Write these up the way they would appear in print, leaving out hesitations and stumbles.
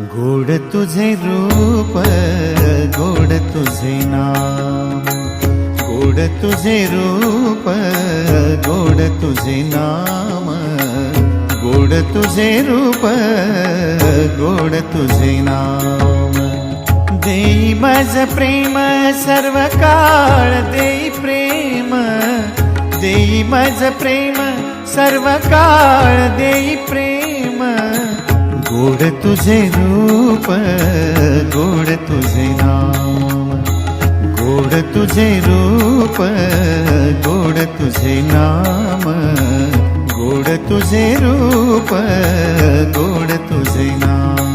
गोड तुझे रूप, गोड तुझे नाम, गोड तुझे रूप, गोड तुझे नाम, गोड तुझे रूप, गोड तुझे नाम. देई मज प्रेम सर्व काळ, देई प्रेम, देई मज प्रेम सर्व काळ, देई प्रेम. गोड तुझे रूप, गोड तुझे नाम, गोड तुझे रूप, गोड तुझे नाम, गोड तुझे रूप, गोड तुझे नाम.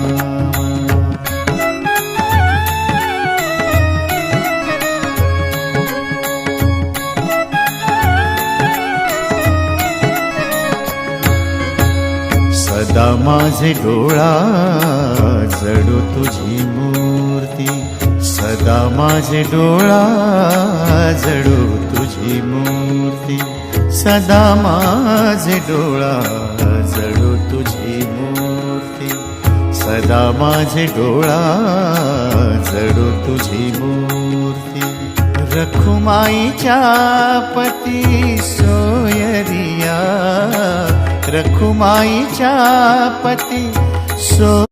सदा माझे डोळा जडो तुझी मूर्ती, सदा माझे डोळा जडो तुझी मूर्ती, सदा माझे डोळा जडो तुझी मूर्ती, सदा माझे डोळा जडो तुझी मूर्ती. रखुमाईच्या पती सोयरिया, रखुमाईच्या पती सोयरिया,